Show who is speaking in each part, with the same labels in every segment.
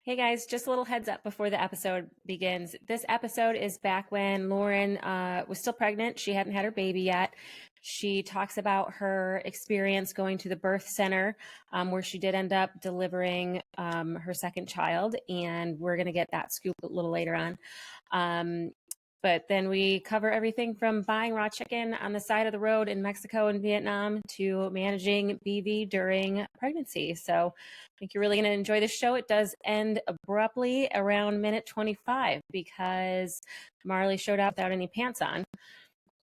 Speaker 1: Hey guys, just a little heads up before the episode begins. This episode is back when Lauren was still pregnant. She hadn't had her baby yet. She talks about her experience going to the birth center where she did end up delivering her second child. And we're going to get that scoop a little later on. But then we cover everything from buying raw chicken on the side of the road in Mexico and Vietnam to managing BV during pregnancy. So I think you're really going to enjoy the show. It does end abruptly around minute 25 because Marley showed up without any pants on.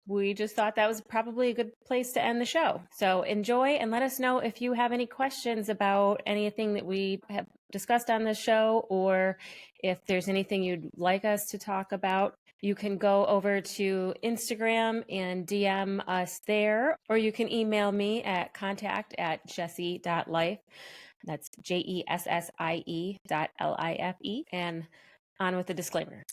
Speaker 1: We just thought that was probably a good place to end the show. So enjoy and let us know if you have any questions about anything that we have discussed on this show, or if there's anything you'd like us to talk about. You can go over to Instagram and DM us there, or you can email me at contact@jessie.life. That's JESSIE.LIFE. And on with the disclaimer.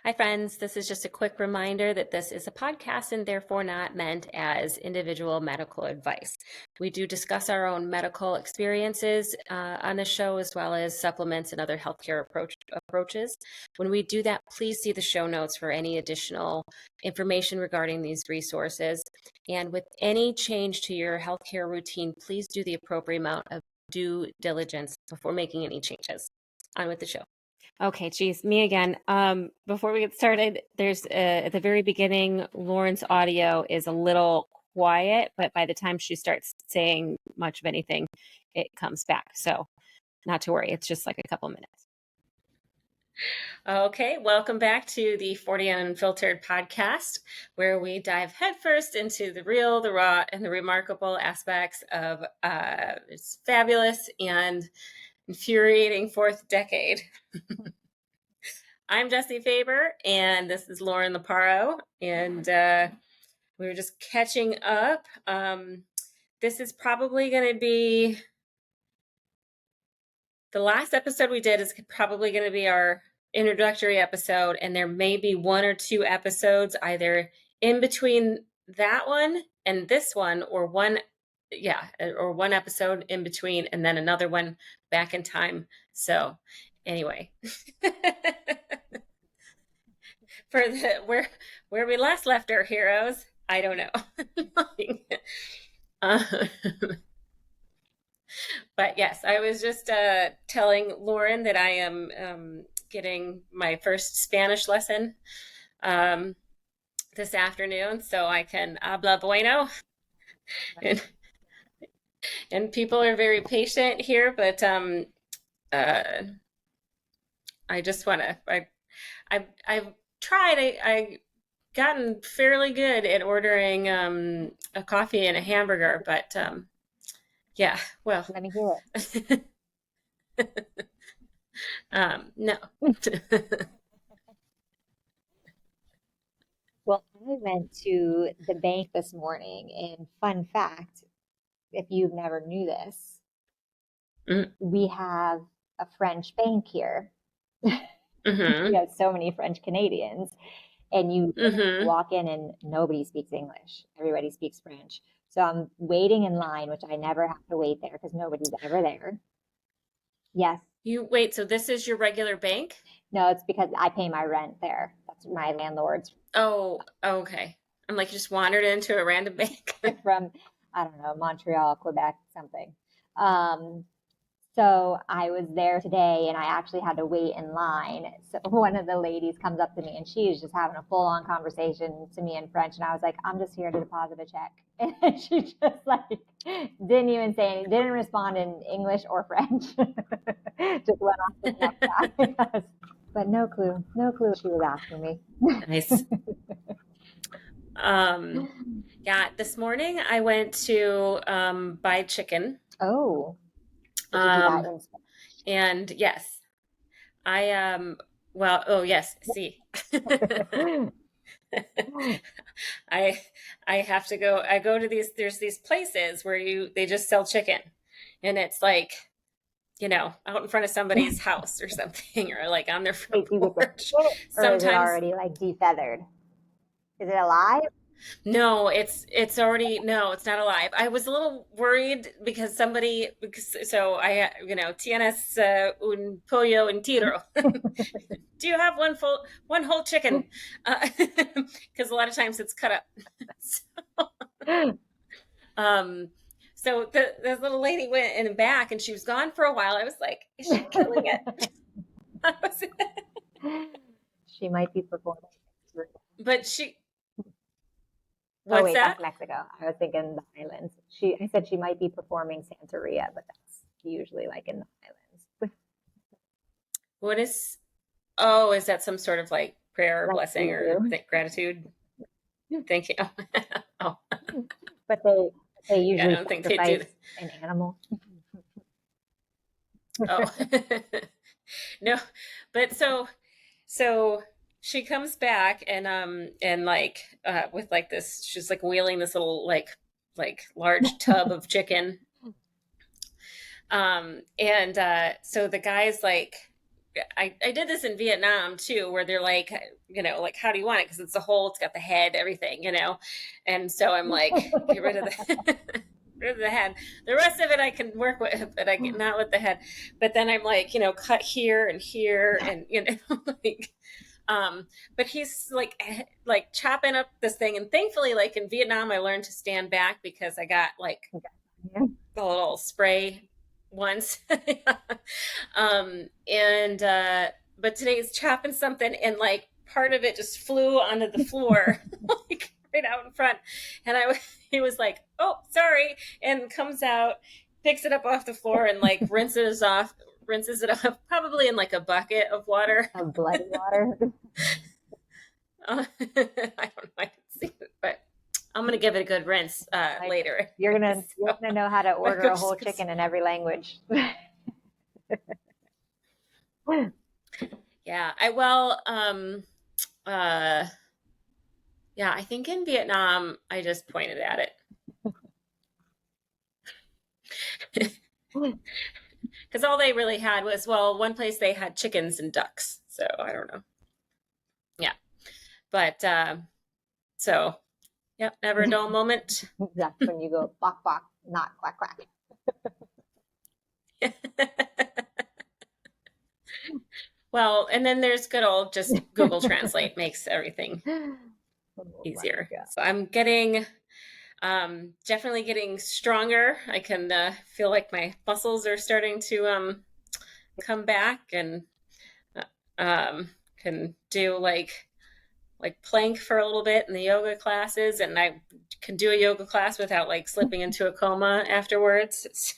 Speaker 1: Hi, friends. This is just a quick reminder that this is a podcast and therefore not meant as individual medical advice. We do discuss our own medical experiences on the show, as well as supplements and other healthcare approaches. When we do that, please see the show notes for any additional information regarding these resources. And with any change to your healthcare routine, please do the appropriate amount of due diligence before making any changes. On with the show. Okay, geez, me again. Before we get started, there's at the very beginning, Lauren's audio is a little quiet, but by the time she starts saying much of anything, it comes back. So not to worry, it's just like a couple minutes. Okay, welcome back to the 40 Unfiltered podcast, where we dive headfirst into the real, the raw, and the remarkable aspects of its fabulous and infuriating fourth decade. I'm Jessie Faber, and this is Lauren Loparo, and we were just catching up. This is probably going to be the last episode we did is probably going to be our introductory episode, and there may be one or two episodes either in between that one and this one, or one episode in between and then another one back in time. So anyway, for where we last left our heroes, I don't know. But yes, I was just telling Lauren that I am getting my first Spanish lesson this afternoon, so I can habla bueno. And people are very patient here, but I just want to. I've tried. I gotten fairly good at ordering a coffee and a hamburger, but yeah. Well,
Speaker 2: let me hear
Speaker 1: it. No.
Speaker 2: Well, I went to the bank this morning, and fun fact, if you've never knew this, we have a French bank here. We have so many French Canadians, and you walk in and nobody speaks English. Everybody speaks French. So I'm waiting in line, which I never have to wait there because nobody's ever there. Yes.
Speaker 1: You wait, so this is your regular bank?
Speaker 2: No, it's because I pay my rent there. That's my landlord's.
Speaker 1: Oh, okay. I'm like, just wandered into a random bank.
Speaker 2: From, I don't know, Montreal, Quebec, something. So I was there today and I actually had to wait in line. So one of the ladies comes up to me and she was just having a full-on conversation to me in French. And I was like, I'm just here to deposit a check. And she just like didn't even say anything, didn't respond in English or French. Just went off to the next guy. But no clue what she was asking me.
Speaker 1: Nice. Yeah, this morning I went to buy chicken.
Speaker 2: Oh.
Speaker 1: And yes, yes, see. I have to go, I go to there's these places where they just sell chicken, and it's like, out in front of somebody's house or something, or like on their front porch.
Speaker 2: Sometimes, or is it already like defeathered? Is it alive?
Speaker 1: No, it's already no, it's not alive. I was a little worried because so I tienes un pollo entero. Do you have one whole chicken? Because a lot of times it's cut up. So, um, so this little lady went in the back and she was gone for a while. I was like, is she killing it?
Speaker 2: She might be performing.
Speaker 1: But she,
Speaker 2: Oh
Speaker 1: what's
Speaker 2: wait,
Speaker 1: that?
Speaker 2: that's Mexico. I was thinking the islands. I said she might be performing Santeria, but that's usually like in the islands.
Speaker 1: What is? Oh, is that some sort of like prayer or
Speaker 2: Like
Speaker 1: blessing or
Speaker 2: voodoo.
Speaker 1: gratitude? Thank you. Oh,
Speaker 2: But they
Speaker 1: yeah, I
Speaker 2: usually
Speaker 1: don't think they do.
Speaker 2: sacrifice an animal.
Speaker 1: Oh, no, but so she comes back and like with like this, she's like wheeling this little like large tub of chicken. And so the guy's like, I did this in Vietnam too, where they're like, like, how do you want it? Because it's a whole, it's got the head, everything, And so I'm like, get rid of the rid of the head. The rest of it I can work with, but I get not with the head. But then I'm like, cut here and here, and like, but he's like chopping up this thing, and thankfully, like in Vietnam, I learned to stand back because I got like the little spray once. And but today he's chopping something and like part of it just flew onto the floor like right out in front, and he was like, oh sorry, and comes out, picks it up off the floor and like rinses it off, probably in like a bucket of water.
Speaker 2: Of bloody water.
Speaker 1: I don't know, I can see it, but I'm gonna give it a good rinse later.
Speaker 2: You're gonna know how to order a whole
Speaker 1: Just-
Speaker 2: chicken in every language.
Speaker 1: Yeah, yeah, I think in Vietnam I just pointed at it. Because all they really had was, well, one place they had chickens and ducks. So I don't know. Yeah. But so yep, never a dull moment.
Speaker 2: That's when you go bok bok, not quack quack.
Speaker 1: Well, and then there's good old just Google Translate makes everything easier. So I'm definitely getting stronger. I can feel like my muscles are starting to come back, and can do like plank for a little bit in the yoga classes, and I can do a yoga class without like slipping into a coma afterwards.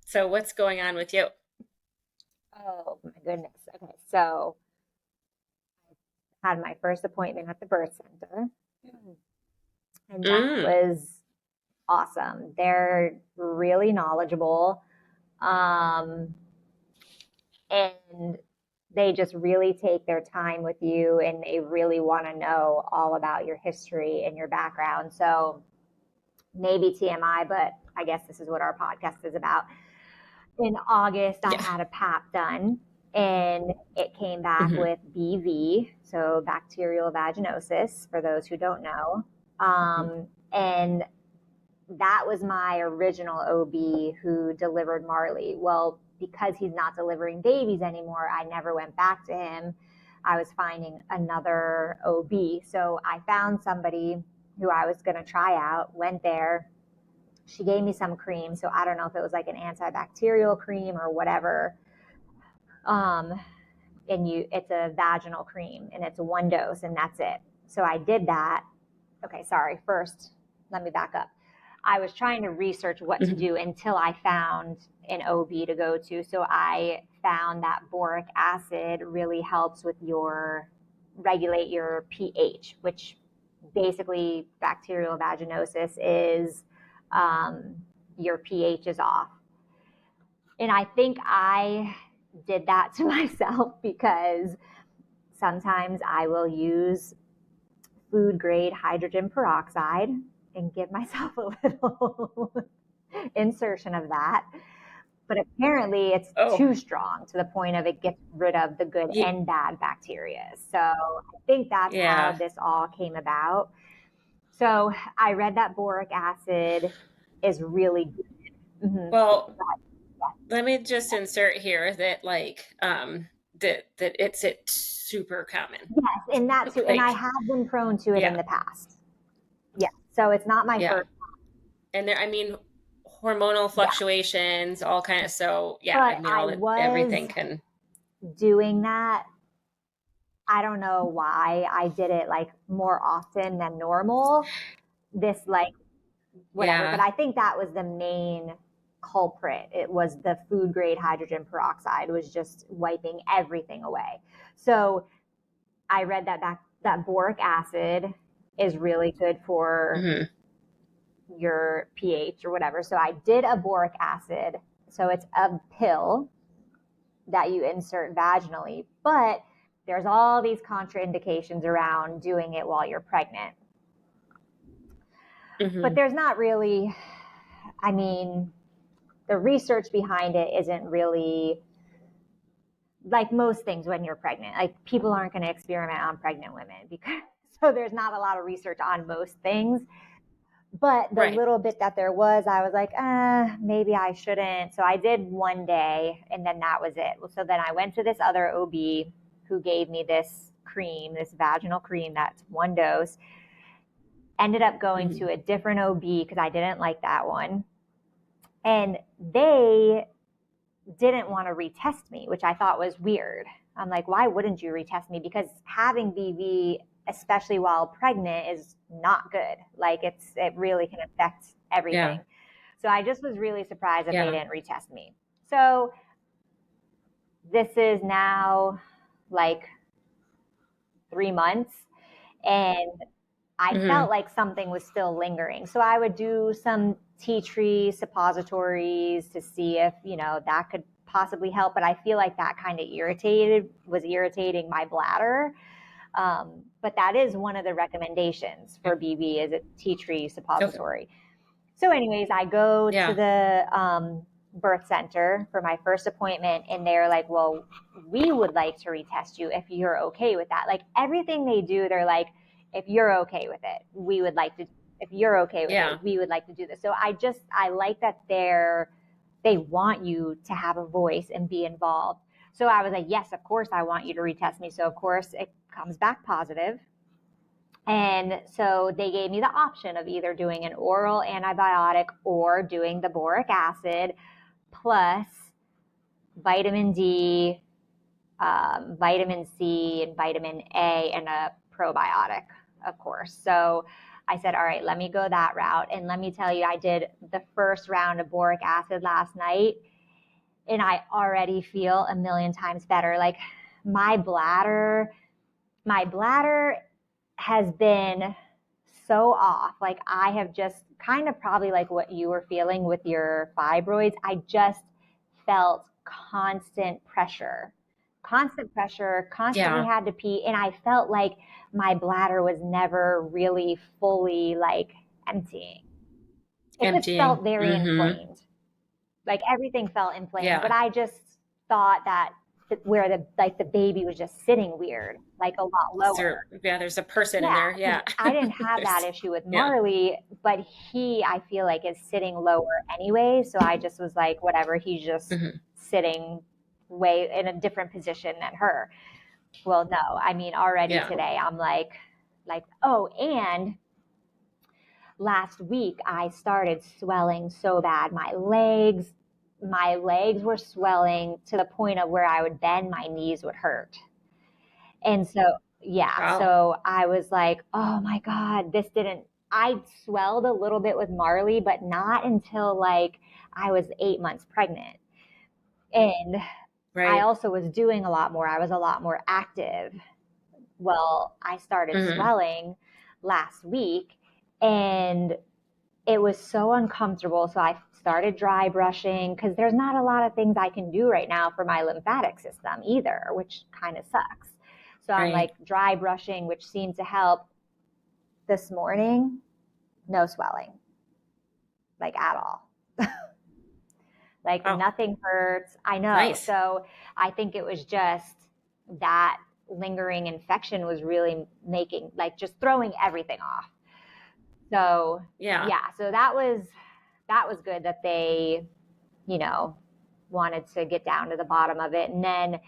Speaker 1: So what's going on with you?
Speaker 2: Oh my goodness. Okay, so I had my first appointment at the birth center, and that was awesome. They're really knowledgeable, and they just really take their time with you, and they really want to know all about your history and your background. So maybe TMI, but I guess this is what our podcast is about. In August, I had a PAP done, and it came back with BV, so bacterial vaginosis, for those who don't know. And that was my original OB who delivered Marley. Well, because he's not delivering babies anymore, I never went back to him. I was finding another OB. So I found somebody who I was going to try out, went there. She gave me some cream. So I don't know if it was like an antibacterial cream or whatever. And it's a vaginal cream, and it's one dose, and that's it. So I did that. Okay, sorry. First, let me back up. I was trying to research what to do until I found an OB to go to. So I found that boric acid really helps with regulate your pH, which basically bacterial vaginosis is your pH is off. And I think I did that to myself because sometimes I will use food grade hydrogen peroxide and give myself a little insertion of that. but apparently it's
Speaker 1: Oh,
Speaker 2: too strong to the point of it gets rid of the good
Speaker 1: ye-
Speaker 2: and bad bacteria. So I think that's how
Speaker 1: yeah.
Speaker 2: this all came about. So I read that boric acid is really good.
Speaker 1: Well, let me just insert here that that it's super common.
Speaker 2: Yes, and that too. And I
Speaker 1: Like,
Speaker 2: have been prone to it in
Speaker 1: yeah,
Speaker 2: the past. Yeah. So it's not my
Speaker 1: yeah.
Speaker 2: first.
Speaker 1: And there, I mean, hormonal
Speaker 2: Yeah.
Speaker 1: fluctuations, all kind of, so yeah, I
Speaker 2: But
Speaker 1: mean,
Speaker 2: I
Speaker 1: all that,
Speaker 2: was
Speaker 1: everything can,
Speaker 2: doing that. I don't know why I did it like more often than normal. This like whatever, but
Speaker 1: yeah.
Speaker 2: I think that was the main culprit. It was the food grade hydrogen peroxide was just wiping everything away. So I read that boric acid is really good for
Speaker 1: Hmm.
Speaker 2: your pH or whatever. So I did a boric acid. So it's a pill that you insert vaginally, but there's all these contraindications around doing it while you're pregnant. But
Speaker 1: Hmm.
Speaker 2: there's not really, I mean, the research behind it isn't really like most things when you're pregnant. Like people aren't going to experiment on pregnant women because so there's not a lot of research on most things. But the
Speaker 1: Right.
Speaker 2: little bit that there was, I was like, maybe I shouldn't. So I did one day and then that was it. So then I went to this other OB who gave me this cream, this vaginal cream that's one dose. Ended up going
Speaker 1: Hmm.
Speaker 2: to a different OB because I didn't like that one. And they didn't want to retest me, which I thought was weird. I'm like, why wouldn't you retest me? Because having BV, especially while pregnant, is not good. Like it really can affect everything.
Speaker 1: Yeah.
Speaker 2: So I just was really surprised that they
Speaker 1: Yeah.
Speaker 2: didn't retest me. So this is now like 3 months, and I
Speaker 1: Hmm.
Speaker 2: felt like something was still lingering. So I would do some tea tree suppositories to see if, that could possibly help. But I feel like that kind of was irritating my bladder. But that is one of the recommendations
Speaker 1: Yeah.
Speaker 2: for BB is a tea tree
Speaker 1: Okay.
Speaker 2: suppository. So anyways, I go to
Speaker 1: Yeah.
Speaker 2: the birth center for my first appointment and they're like, well, we would like to retest you if you're okay with that. Like everything they do, they're like, if you're okay with it, we would like to, if you're okay with
Speaker 1: Yeah.
Speaker 2: it, we would like to do this. So I like that they want you to have a voice and be involved. So I was like, yes, of course I want you to retest me. So of course it comes back positive. And so they gave me the option of either doing an oral antibiotic or doing the boric acid plus vitamin D, vitamin C, and vitamin A, and a probiotic, of course. So I said, all right, let me go that route. And let me tell you, I did the first round of boric acid last night, and I already feel a million times better. Like my bladder, my bladder has been so off. Like I have just kind of probably like what you were feeling with your fibroids. I just felt constant pressure, constantly
Speaker 1: Yeah.
Speaker 2: had to pee. And I felt like my bladder was never really fully like emptying. It just
Speaker 1: Emptying.
Speaker 2: felt very
Speaker 1: Hmm.
Speaker 2: inflamed. Like everything felt inflamed, but
Speaker 1: Yeah.
Speaker 2: I just thought that where the baby was just sitting weird, like a lot lower.
Speaker 1: Yeah, there's a person in
Speaker 2: Yeah,
Speaker 1: there.
Speaker 2: because
Speaker 1: Yeah.
Speaker 2: I didn't have that
Speaker 1: There's,
Speaker 2: issue with
Speaker 1: yeah.
Speaker 2: Marley, but I feel like, is sitting lower anyway. So I just was like, whatever, he's just
Speaker 1: Hmm.
Speaker 2: sitting way in a different position than her. Well, no, I mean, already
Speaker 1: Yeah.
Speaker 2: today I'm like, oh, and last week I started swelling so bad. My legs were swelling to the point of where I would bend, my knees would hurt. And so, yeah,
Speaker 1: Wow.
Speaker 2: so I was like, oh my God, I swelled a little bit with Marley, but not until like I was 8 months pregnant. And I
Speaker 1: Right.
Speaker 2: also was doing a lot more. I was a lot more active. Well, I started
Speaker 1: Hmm.
Speaker 2: swelling last week and it was so uncomfortable. So I started dry brushing because there's not a lot of things I can do right now for my lymphatic system either, which kind of sucks. So I'm
Speaker 1: Right.
Speaker 2: like dry brushing, which seemed to help. This morning, no swelling, like at all. Like
Speaker 1: Oh,
Speaker 2: nothing hurts. I know.
Speaker 1: nice.
Speaker 2: So I think it was just that lingering infection was really making, like, just throwing everything off. So
Speaker 1: Yeah.
Speaker 2: yeah, so that was good that they, you know, wanted to get down to the bottom of it. And then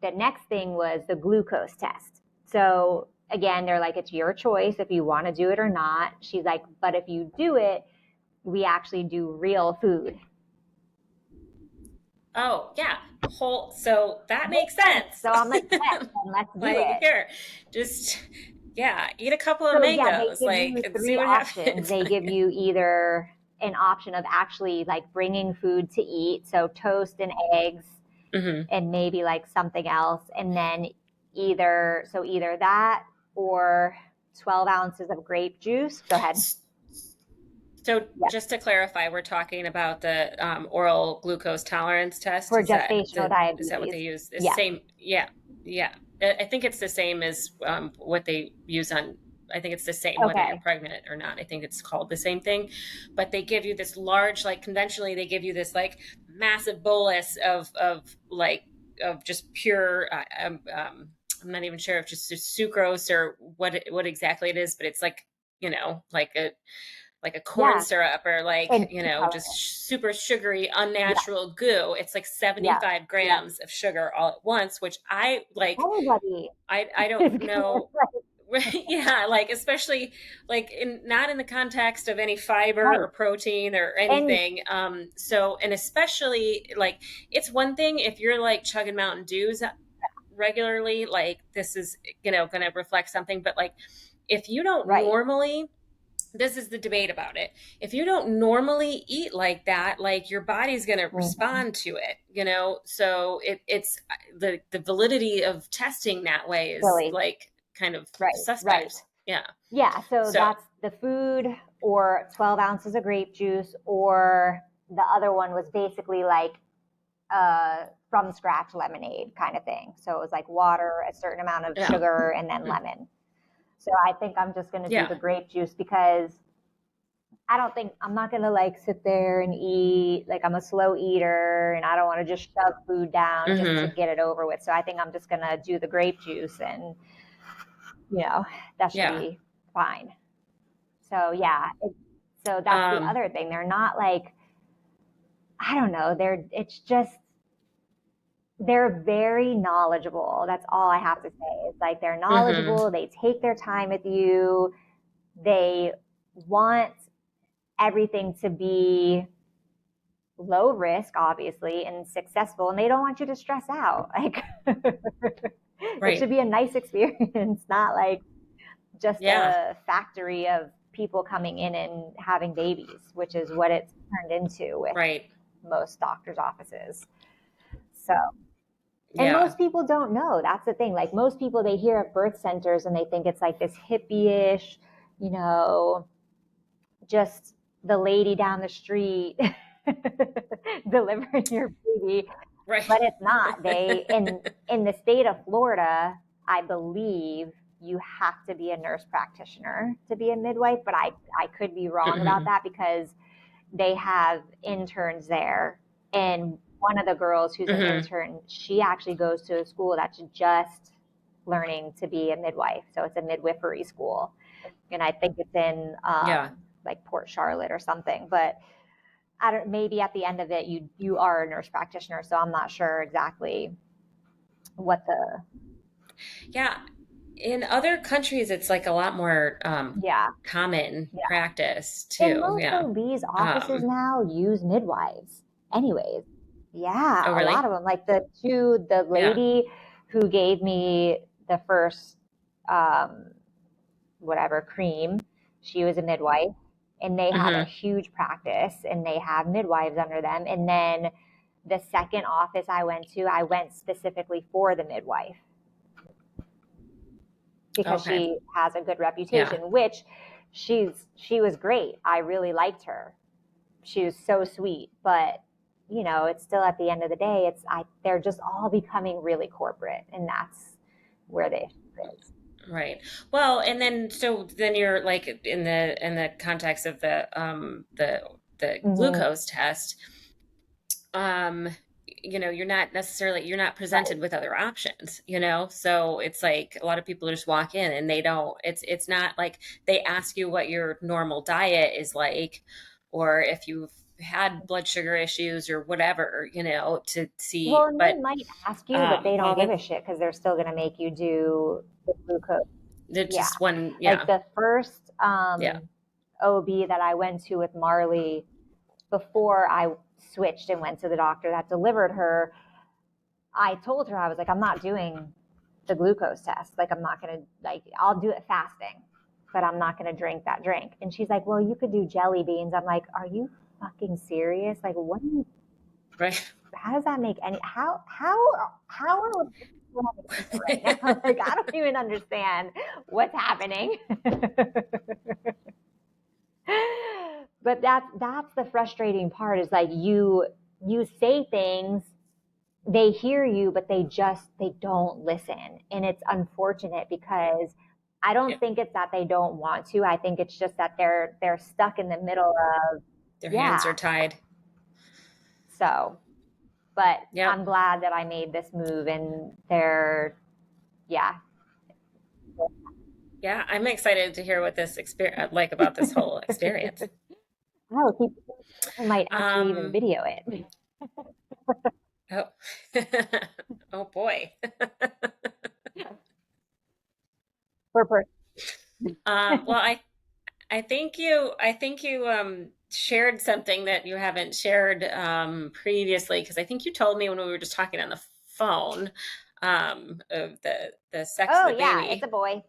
Speaker 2: the next thing was the glucose test. So again, they're like, it's your choice if you want to do it or not. She's like, but if you do it, we actually do real food.
Speaker 1: Oh, yeah. So that makes sense.
Speaker 2: So I'm like, yes, then let's do
Speaker 1: Like,
Speaker 2: it.
Speaker 1: here, just, yeah, eat a couple of
Speaker 2: So yeah, they
Speaker 1: mangoes,
Speaker 2: give
Speaker 1: like,
Speaker 2: you
Speaker 1: and see
Speaker 2: three
Speaker 1: what
Speaker 2: options.
Speaker 1: happens.
Speaker 2: They give you either an option of actually like bringing food to eat, so toast and eggs,
Speaker 1: Hmm.
Speaker 2: and maybe like something else, and then either that or 12 ounces of grape juice. Go ahead.
Speaker 1: So
Speaker 2: Yeah,
Speaker 1: just to clarify, we're talking about the oral glucose tolerance test.
Speaker 2: for
Speaker 1: Is that
Speaker 2: gestational
Speaker 1: what
Speaker 2: diabetes.
Speaker 1: they use? The
Speaker 2: Yeah.
Speaker 1: same? Yeah, yeah. I think it's the same as what they use on. I think it's the same whether you're
Speaker 2: Okay.
Speaker 1: pregnant or not. I think it's called the same thing, but they give you this large, like conventionally, they give you this like massive bolus of just pure. I'm not even sure if just sucrose or what exactly it is, but it's like like a corn
Speaker 2: Yeah.
Speaker 1: syrup or
Speaker 2: And
Speaker 1: like,
Speaker 2: food coloring.
Speaker 1: super sugary,
Speaker 2: Yeah.
Speaker 1: unnatural goo. It's like
Speaker 2: Yeah.
Speaker 1: 75 grams of sugar all at once, which I like,
Speaker 2: Everybody
Speaker 1: I
Speaker 2: is
Speaker 1: don't
Speaker 2: gonna
Speaker 1: know. Yeah, like especially like in not in the context of any fiber
Speaker 2: right.
Speaker 1: or protein or
Speaker 2: And
Speaker 1: anything. So and especially like it's one thing if you're like chugging Mountain Dews regularly, like this is going to reflect something, but like if you don't
Speaker 2: right.
Speaker 1: normally, this is the debate about it. If you don't normally eat like that, like your body's going to
Speaker 2: Mhm.
Speaker 1: respond to it, So it's the validity of testing that way is
Speaker 2: Silly.
Speaker 1: like kind of
Speaker 2: Right. Right.
Speaker 1: suspect. Yeah.
Speaker 2: Yeah, so
Speaker 1: So
Speaker 2: that's the food or 12 ounces of grape juice, or the other one was basically like from scratch lemonade kind of thing. So it was like water, a certain amount of
Speaker 1: yeah,
Speaker 2: sugar, and then lemon. So I think I'm just going to do
Speaker 1: yeah,
Speaker 2: the grape juice because I don't think I'm not going to like sit there and eat. Like I'm a slow eater and I don't want to just shove food down just to
Speaker 1: hmm,
Speaker 2: get it over with. So I think I'm just going to do the grape juice and, you know, that should
Speaker 1: yeah.
Speaker 2: be fine. So yeah, so that's the
Speaker 1: Um,
Speaker 2: other thing. They're not like, I don't know, it's just they're very knowledgeable. That's all I have to say. It's like they're
Speaker 1: hmm,
Speaker 2: knowledgeable, they take their time with you. They want everything to be low risk obviously and successful, and they don't want you to stress out. Like it should
Speaker 1: right.
Speaker 2: be a nice experience, not like just
Speaker 1: Yeah,
Speaker 2: a factory of people coming in and having babies, which is what it's turned into with
Speaker 1: right.
Speaker 2: most doctors' offices. So, and
Speaker 1: Yeah.
Speaker 2: most people don't know. That's the thing. Like most people, they hear of birth centers and they think it's like this hippie-ish, you know, just the lady down the street delivering your baby,
Speaker 1: Right.
Speaker 2: but it's not. They in the state of Florida, I believe you have to be a nurse practitioner to be a midwife, but I could be wrong about
Speaker 1: Hmm.
Speaker 2: that because they have interns there, and one of the girls who's an
Speaker 1: Hmm.
Speaker 2: intern, she actually goes to a school that's just learning to be a midwife. So it's a midwifery school, and I think it's in
Speaker 1: Yeah.
Speaker 2: like Port Charlotte or something. But I don't. Maybe at the end of it, you are a nurse practitioner. So I'm not sure exactly what the
Speaker 1: Yeah. In other countries, it's like a lot more
Speaker 2: yeah
Speaker 1: common
Speaker 2: yeah.
Speaker 1: practice
Speaker 2: And
Speaker 1: too.
Speaker 2: most
Speaker 1: Yeah.
Speaker 2: OB's offices
Speaker 1: Um,
Speaker 2: now use midwives, anyways. Yeah,
Speaker 1: oh,
Speaker 2: a lot
Speaker 1: really?
Speaker 2: of them. Like the
Speaker 1: Yeah.
Speaker 2: lady who gave me the first um, whatever cream, she was a midwife, and they have a
Speaker 1: Hmm.
Speaker 2: huge practice, and they have midwives under them. And then the second office I went specifically for the midwife because
Speaker 1: Okay.
Speaker 2: she has a good
Speaker 1: Yeah.
Speaker 2: reputation, which she was great. I really liked her. She was so sweet, but it's still at the end of the day, they're just all becoming really corporate, and that's where the issue is.
Speaker 1: Right. Well, and then so then you're like in the context of the
Speaker 2: Mm-hmm.
Speaker 1: glucose test. um, you're not necessarily, you're not
Speaker 2: Right.
Speaker 1: presented with other options, so it's like a lot of people just walk in and they don't, it's not like they ask you what your normal diet is like, or if you've had blood sugar issues or whatever, to
Speaker 2: Well,
Speaker 1: see,
Speaker 2: and they
Speaker 1: but
Speaker 2: might ask you, but they don't
Speaker 1: all
Speaker 2: give a
Speaker 1: that,
Speaker 2: shit because they're still going to make you do the glucose.
Speaker 1: they're
Speaker 2: Yeah.
Speaker 1: just one,
Speaker 2: Like
Speaker 1: yeah,
Speaker 2: the first
Speaker 1: yeah,
Speaker 2: OB that I went to with Marley before I switched and went to the doctor that delivered her, I told her, I was like, I'm not doing the glucose test. Like, I'm not going to, like, I'll do it fasting, but I'm not going to drink that drink. And she's like, well, you could do jelly beans. I'm like, are you fucking serious? Like, what do you,
Speaker 1: right.
Speaker 2: how does that make any, how are we right now? Like, I don't even understand what's happening. But that's the frustrating part is like you say things, they hear you, but they don't listen. And it's unfortunate because I
Speaker 1: Yeah,
Speaker 2: don't think it's that they don't want to. I think it's just that they're stuck in the middle of
Speaker 1: their hands
Speaker 2: yeah.
Speaker 1: are tied.
Speaker 2: So, but
Speaker 1: Yep.
Speaker 2: I'm glad that I made this move and they're yeah.
Speaker 1: Yeah, I'm excited to hear what this experience like about this whole experience.
Speaker 2: Oh, I might actually even
Speaker 1: Um,
Speaker 2: video it.
Speaker 1: oh, oh boy.
Speaker 2: Per person.
Speaker 1: Well, I think you shared something that you haven't shared previously, because I think you told me when we were just talking on the phone of the sex of
Speaker 2: Oh
Speaker 1: the
Speaker 2: yeah, it's a
Speaker 1: baby.
Speaker 2: boy.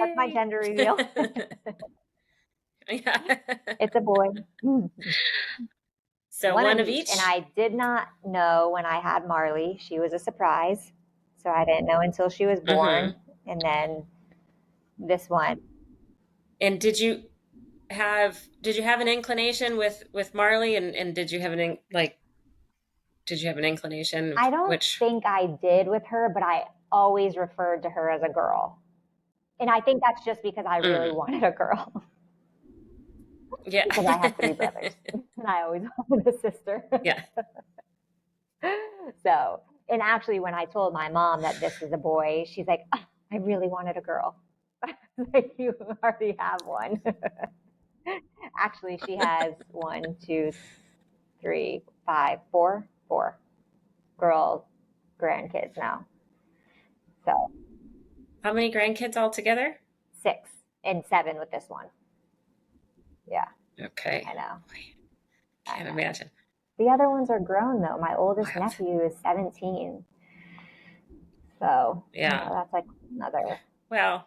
Speaker 2: That's my
Speaker 1: Yay.
Speaker 2: gender reveal.
Speaker 1: Yeah.
Speaker 2: It's a boy.
Speaker 1: So
Speaker 2: One of
Speaker 1: one of
Speaker 2: each. And
Speaker 1: each.
Speaker 2: I did not know when I had Marley. She was a surprise. So I didn't know until she was born.
Speaker 1: Hmm.
Speaker 2: And then this one.
Speaker 1: And did you have an inclination with Marley, and did you have an inclination of
Speaker 2: I don't
Speaker 1: which?
Speaker 2: think I did with her, but I always referred to her as a girl. And I think that's just because I really
Speaker 1: Mm,
Speaker 2: wanted a girl,
Speaker 1: yeah.
Speaker 2: because I have three brothers. And I always wanted a sister.
Speaker 1: Yeah.
Speaker 2: So, and actually, when I told my mom that this is a boy, she's like, "Oh, I really wanted a girl." Like, you already have one. Actually, she has one, two, three, five, four girl grandkids now. So
Speaker 1: How many grandkids altogether?
Speaker 2: six and seven with this one. Yeah, I
Speaker 1: Okay.
Speaker 2: know. I
Speaker 1: Can't
Speaker 2: know.
Speaker 1: imagine.
Speaker 2: The other ones are grown though. My oldest
Speaker 1: Wild.
Speaker 2: nephew is 17. So,
Speaker 1: Yeah.
Speaker 2: that's like another.
Speaker 1: Well,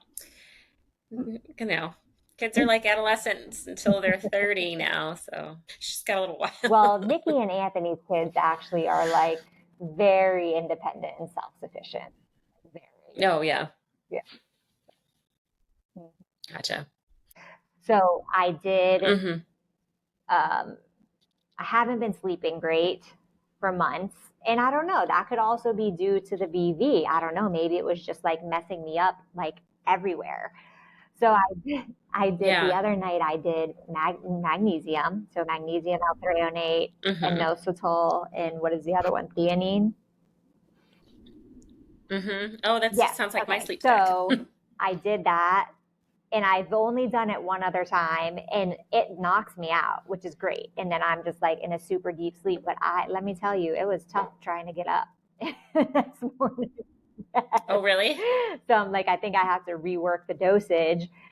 Speaker 1: you know, kids are like adolescents until they're 30 now, so she's got a little
Speaker 2: Well,
Speaker 1: while.
Speaker 2: Nikki and Anthony's kids actually are like very independent and self sufficient. Very.
Speaker 1: Oh, yeah.
Speaker 2: Yeah.
Speaker 1: Gotcha.
Speaker 2: So I did,
Speaker 1: Hmm.
Speaker 2: I haven't been sleeping great for months. And I don't know, that could also be due to the BV. I don't know, maybe it was just like messing me up like everywhere. So I did the
Speaker 1: Yeah.
Speaker 2: other night, I did magnesium. So magnesium, L-threonate, and
Speaker 1: Hmm.
Speaker 2: inositol, and what is the other one? Theanine.
Speaker 1: Hmm. Oh, that
Speaker 2: Yes.
Speaker 1: sounds like my
Speaker 2: Okay.
Speaker 1: sleep stack.
Speaker 2: So I did that and I've only done it one other time and it knocks me out, which is great. And then I'm just like in a super deep sleep. But let me tell you, it was tough trying to get up next morning.
Speaker 1: Oh, really?
Speaker 2: So I'm like, I think I have to rework the dosage.